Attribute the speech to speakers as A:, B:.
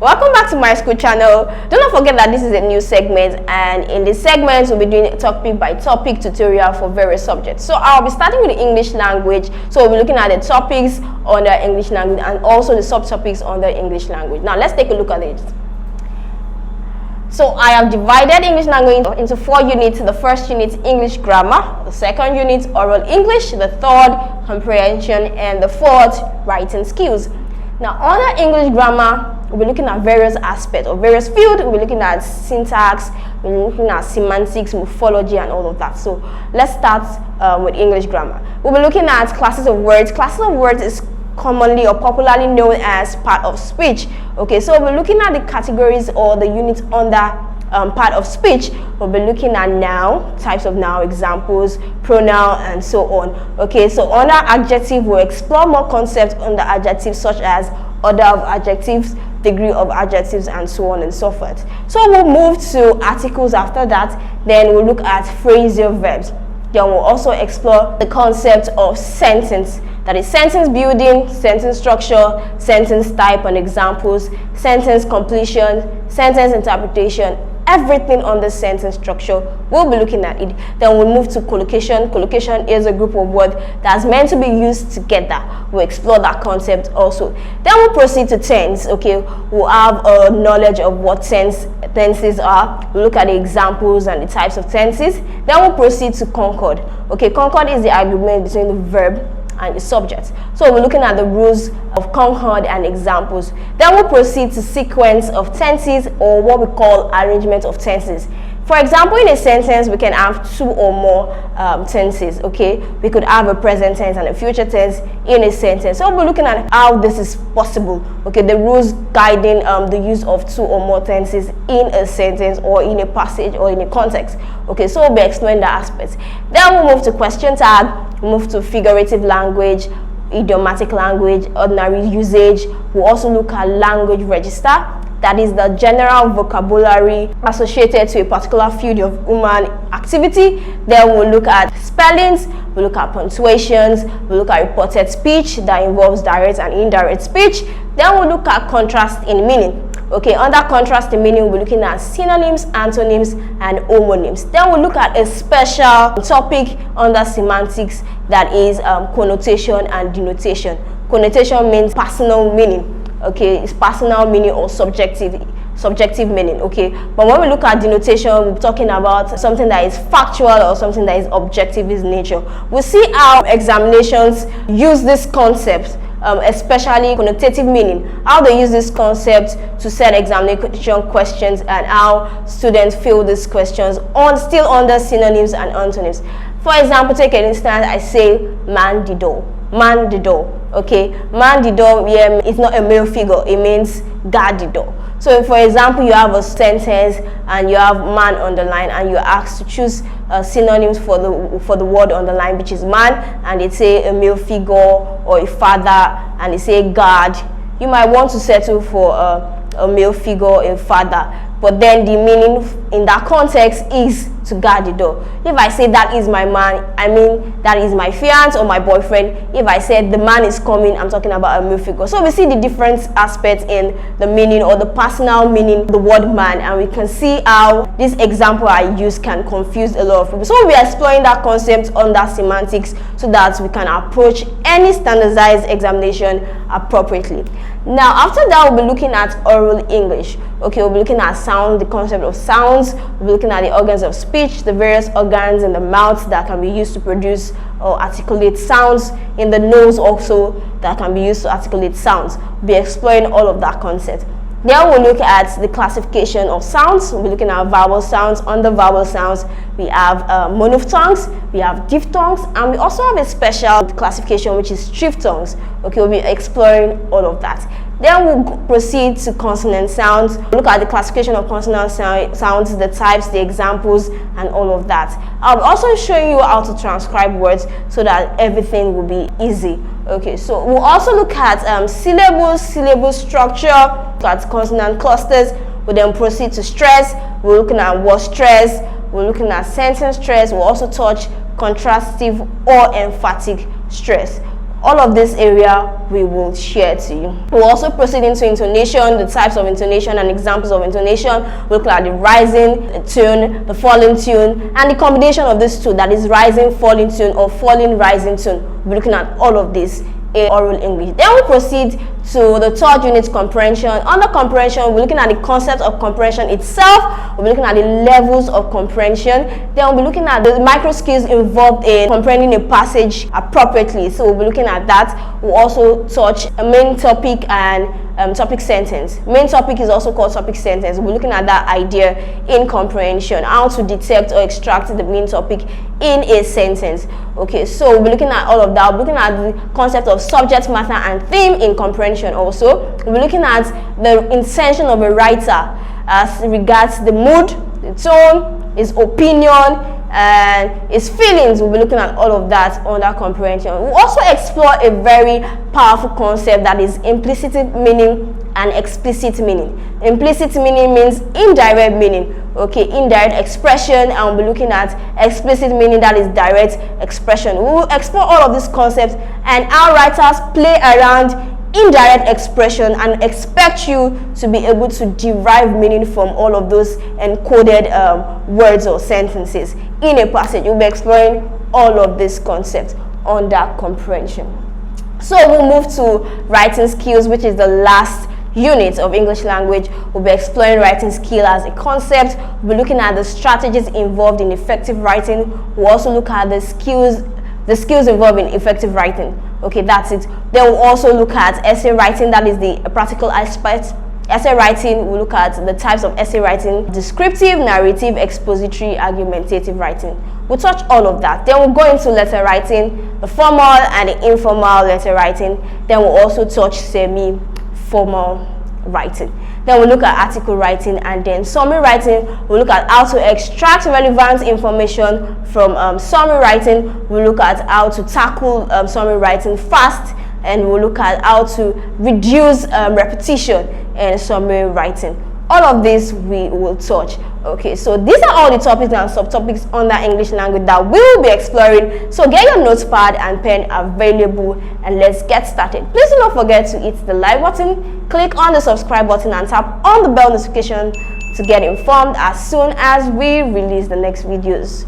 A: Welcome back to my school channel. Do not forget that this is a new segment, and in this segment we'll be doing a topic by topic tutorial for various subjects. So I'll be starting with the English language. So we'll be looking at the topics on the English language and also the subtopics on the English language. Now let's take a look at it. So I have divided English language into 4 units. The first unit, English grammar. The second unit, oral English. The third, comprehension. And the fourth, writing skills. Now, under English grammar, we'll be looking at various aspects or various fields. We'll be looking at syntax, we'll be looking at semantics, morphology, and all of that. So let's start with English grammar. We'll be looking at classes of words. Classes of words is commonly or popularly known as part of speech. Okay, so we're looking at the categories or the units under part of speech. We'll be looking at noun, types of noun, examples, pronoun, and so on. Okay, so under adjective, we'll explore more concepts under adjectives such as order of adjectives, degree of adjectives, and so on and so forth. So we'll move to articles after that. Then we'll look at phrasal verbs. Then we'll also explore the concept of sentence, that is sentence building, sentence structure, sentence type and examples, sentence completion, sentence interpretation, everything on the sentence structure. We'll be looking at it. Then we'll move to collocation. Collocation is a group of words that's meant to be used together. We'll explore that concept also. Then we'll proceed to tense. Okay, we'll have a knowledge of what tenses are. We'll look at the examples and the types of tenses. Then we'll proceed to Concord. Okay, Concord is the agreement between the verb and the subject. So we're looking at the rules of Concord and examples. Then we'll proceed to sequence of tenses, or what we call arrangement of tenses. For example, in a sentence, we can have 2 or more tenses. Okay, we could have a present tense and a future tense in a sentence. So we're looking at how this is possible. Okay, the rules guiding the use of 2 or more tenses in a sentence or in a passage or in a context. Okay, so we'll be exploring that aspect. Then we'll move to question tag, move to figurative language, idiomatic language, ordinary usage. We'll also look at language register. That is the general vocabulary associated to a particular field of human activity. Then we'll look at spellings, we'll look at punctuations, we'll look at reported speech that involves direct and indirect speech. Then we'll look at contrast in meaning. Okay, under contrast in meaning, we'll be looking at synonyms, antonyms, and homonyms. Then we'll look at a special topic under semantics, that is connotation and denotation. Connotation means personal meaning. Okay, it's personal meaning or subjective meaning. Okay, but when we look at denotation, we're talking about something that is factual or something that is objective in nature. We'll see how examinations use this concept, especially connotative meaning, how they use this concept to set examination questions and how students fill these questions still under synonyms and antonyms. For example, take an instance, I say man the door. Man the door. Okay, man the door here is not a male figure, it means guard the door. So for example, you have a sentence and you have man on the line, and you're asked to choose synonyms for the word on the line, which is man, and they say a male figure or a father, and they say guard. You might want to settle for a male figure, a father, but then the meaning in that context is to guard the door. If I say that is my man, I mean that is my fiance or my boyfriend. If I said the man is coming, I'm talking about a male figure. So we see the different aspects in the meaning or the personal meaning of the word man, and we can see how this example I use can confuse a lot of people. So we are exploring that concept under semantics so that we can approach any standardized examination appropriately. Now after that, we'll be looking at oral English. Okay, we'll be looking at sound, the concept of sounds. We'll be looking at the organs of speech, the various organs in the mouth that can be used to produce or articulate sounds, in the nose also that can be used to articulate sounds. We'll be exploring all of that concept. Then we'll look at the classification of sounds. We'll be looking at vowel sounds. Under vowel sounds, we have monophthongs, we have diphthongs, and we also have a special classification which is triphthongs. Okay, we'll be exploring all of that. Then we'll proceed to consonant sounds. We'll look at the classification of consonant sounds, the types, the examples, and all of that. I'll also show you how to transcribe words so that everything will be easy. Okay, so we'll also look at syllables, syllable structure, at consonant clusters. We'll then proceed to stress. We're looking at word stress. We're looking at sentence stress. We'll also touch contrastive or emphatic stress. All of this area we will share to you. We'll also proceed into intonation, the types of intonation and examples of intonation. We'll look at the rising tone, the falling tone, and the combination of these two, that is rising falling tone or falling rising tone. We'll be looking at all of this in oral English. Then we'll proceed to the third unit, comprehension. Under comprehension, we're looking at the concept of comprehension itself. We'll be looking at the levels of comprehension. Then we'll be looking at the micro skills involved in comprehending a passage appropriately. So we'll be looking at that. We'll also touch a main topic and topic sentence. Main topic is also called topic sentence. We're looking at that idea in comprehension, how to detect or extract the main topic in a sentence. Okay, so we'll be looking at all of that. We're looking at the concept of subject matter and theme in comprehension. Also, we'll be looking at the intention of a writer as regards the mood, the tone, his opinion, and his feelings. We'll be looking at all of that under comprehension. We'll also explore a very powerful concept, that is implicit meaning and explicit meaning. Implicit meaning means indirect meaning, okay, indirect expression, and we'll be looking at explicit meaning, that is direct expression. We will explore all of these concepts and how writers play around indirect expression and expect you to be able to derive meaning from all of those encoded words or sentences in a passage. We'll be exploring all of these concepts under comprehension. So we'll move to writing skills, which is the last unit of English language. We'll be exploring writing skill as a concept. We'll be looking at the strategies involved in effective writing. We'll also look at the skills involved in effective writing. Okay, that's it. Then we'll also look at essay writing, that is the practical aspect. Essay writing, we'll look at the types of essay writing: descriptive, narrative, expository, argumentative writing. We'll touch all of that. Then we'll go into letter writing, the formal and the informal letter writing. Then we'll also touch semi-formal writing. Then we'll look at article writing, and then summary writing. We'll look at how to extract relevant information from summary writing. We'll look at how to tackle summary writing fast, and we'll look at how to reduce repetition in summary writing. All of this we will touch. Okay, so these are all the topics and subtopics under English language that we will be exploring. So get your notepad and pen available, and let's get started. Please do not forget to hit the like button, click on the subscribe button, and tap on the bell notification to get informed as soon as we release the next videos.